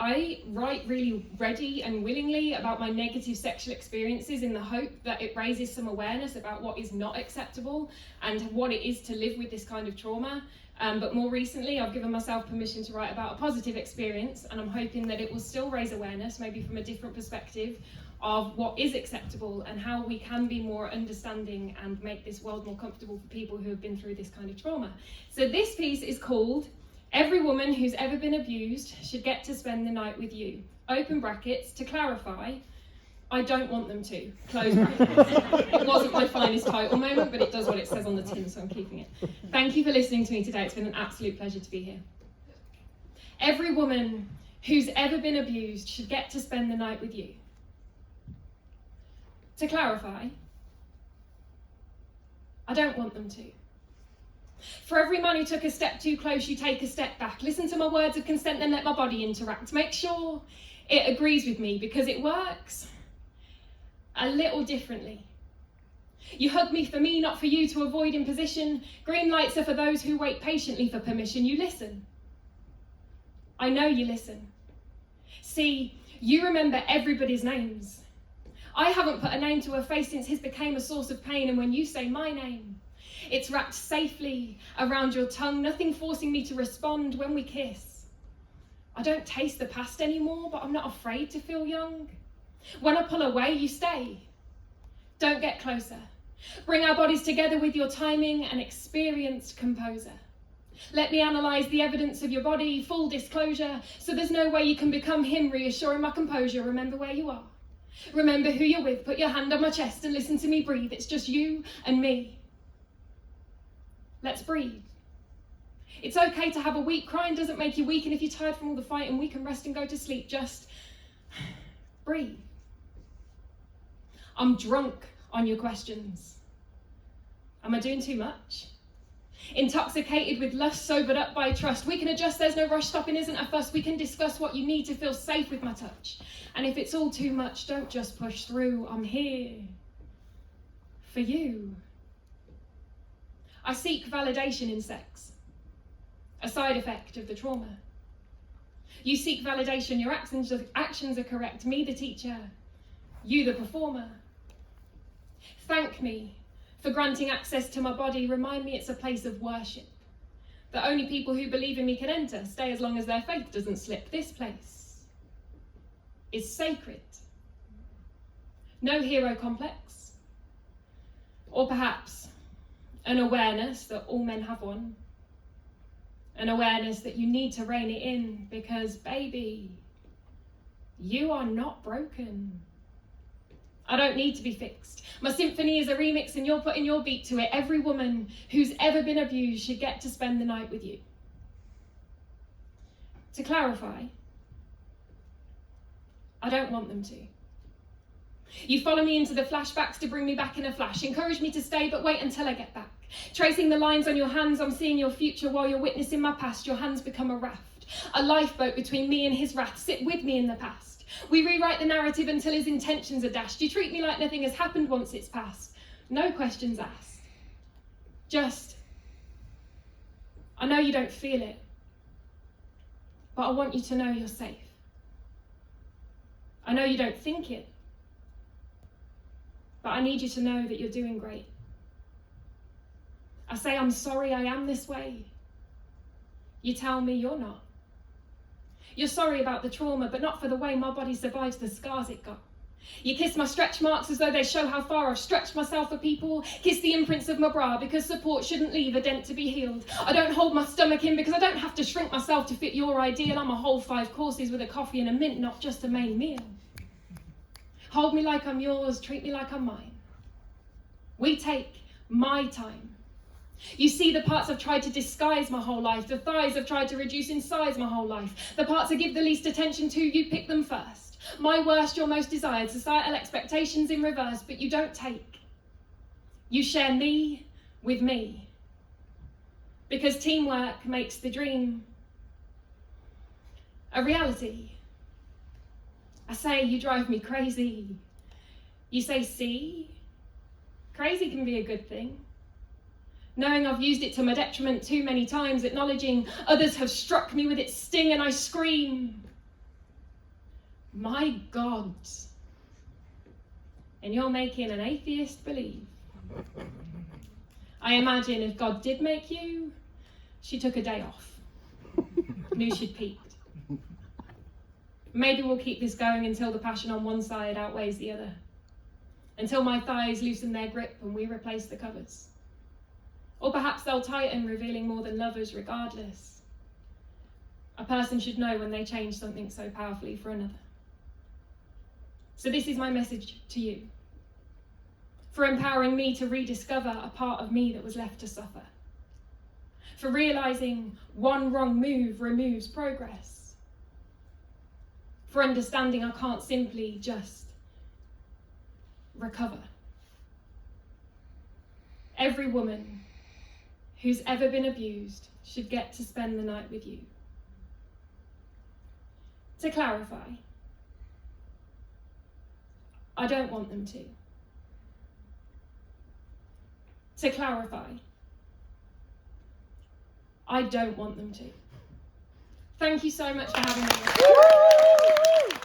I write really ready and willingly about my negative sexual experiences in the hope that it raises some awareness about what is not acceptable and what it is to live with this kind of trauma. But more recently, I've given myself permission to write about a positive experience, and I'm hoping that it will still raise awareness, maybe from a different perspective, of what is acceptable and how we can be more understanding and make this world more comfortable for people who have been through this kind of trauma. So this piece is called "Every Woman Who's Ever Been Abused Should Get to Spend the Night with You." Open brackets, to clarify, I don't want them to. Close brackets. It wasn't my finest title moment, but it does what it says on the tin, so I'm keeping it. Thank you for listening to me today. It's been an absolute pleasure to be here. Every woman who's ever been abused should get to spend the night with you. To clarify, I don't want them to. For every man who took a step too close, you take a step back. Listen to my words of consent and let my body interact. Make sure it agrees with me, because it works a little differently. You hug me for me, not for you, to avoid imposition. Green lights are for those who wait patiently for permission. You listen. I know you listen. See, you remember everybody's names. I haven't put a name to a face since his became a source of pain, and when you say my name, it's wrapped safely around your tongue, nothing forcing me to respond when we kiss. I don't taste the past anymore, but I'm not afraid to feel young. When I pull away, you stay. Don't get closer. Bring our bodies together with your timing and experienced composer. Let me analyze the evidence of your body, full disclosure, so there's no way you can become him, reassuring my composure. Remember where you are. Remember who you're with. Put your hand on my chest and listen to me breathe. It's just you and me. Let's breathe. It's okay to have a week. Crying doesn't make you weak, and if you're tired from all the fighting, we can rest and go to sleep. Just breathe. I'm drunk on your questions. Am I doing too much? Intoxicated with lust, sobered up by trust. We can adjust, there's no rush, stopping isn't a fuss. We can discuss what you need to feel safe with my touch. And if it's all too much, don't just push through. I'm here for you. I seek validation in sex, a side effect of the trauma. You seek validation, your actions are correct. Me, the teacher, you, the performer. Thank me for granting access to my body. Remind me it's a place of worship, that only people who believe in me can enter. Stay as long as their faith doesn't slip. This place is sacred. No hero complex, or perhaps an awareness that all men have one. An awareness that you need to rein it in, because baby, you are not broken. I don't need to be fixed. My symphony is a remix and you're putting your beat to it. Every woman who's ever been abused should get to spend the night with you. To clarify, I don't want them to. You follow me into the flashbacks to bring me back in a flash. Encourage me to stay, but wait until I get back. Tracing the lines on your hands, I'm seeing your future while you're witnessing my past. Your hands become a raft, a lifeboat between me and his wrath. Sit with me in the past. We rewrite the narrative until his intentions are dashed. You treat me like nothing has happened once it's past. No questions asked. Just, I know you don't feel it, but I want you to know you're safe. I know you don't think it, but I need you to know that you're doing great. I say, I'm sorry I am this way. You tell me you're not. You're sorry about the trauma, but not for the way my body survives the scars it got. You kiss my stretch marks as though they show how far I've stretched myself for people. Kiss the imprints of my bra, because support shouldn't leave a dent to be healed. I don't hold my stomach in because I don't have to shrink myself to fit your ideal. I'm a whole 5 courses with a coffee and a mint, not just a main meal. Hold me like I'm yours, treat me like I'm mine. We take my time. You see the parts I've tried to disguise my whole life, the thighs I've tried to reduce in size my whole life, the parts I give the least attention to, you pick them first. My worst, your most desired, societal expectations in reverse, but you don't take. You share me with me, because teamwork makes the dream a reality. I say, you drive me crazy. You say, see, crazy can be a good thing. Knowing I've used it to my detriment too many times, acknowledging others have struck me with its sting, and I scream, My God. And you're making an atheist believe. I imagine if God did make you, she took a day off. Knew she'd peaked. Maybe we'll keep this going until the passion on one side outweighs the other. Until my thighs loosen their grip and we replace the covers. Or perhaps they'll tighten, revealing more than lovers regardless. A person should know when they change something so powerfully for another. So this is my message to you. For empowering me to rediscover a part of me that was left to suffer. For realizing one wrong move removes progress. For understanding I can't simply just recover. Every woman who's ever been abused should get to spend the night with you. To clarify, I don't want them to. To clarify, I don't want them to. Thank you so much for having me.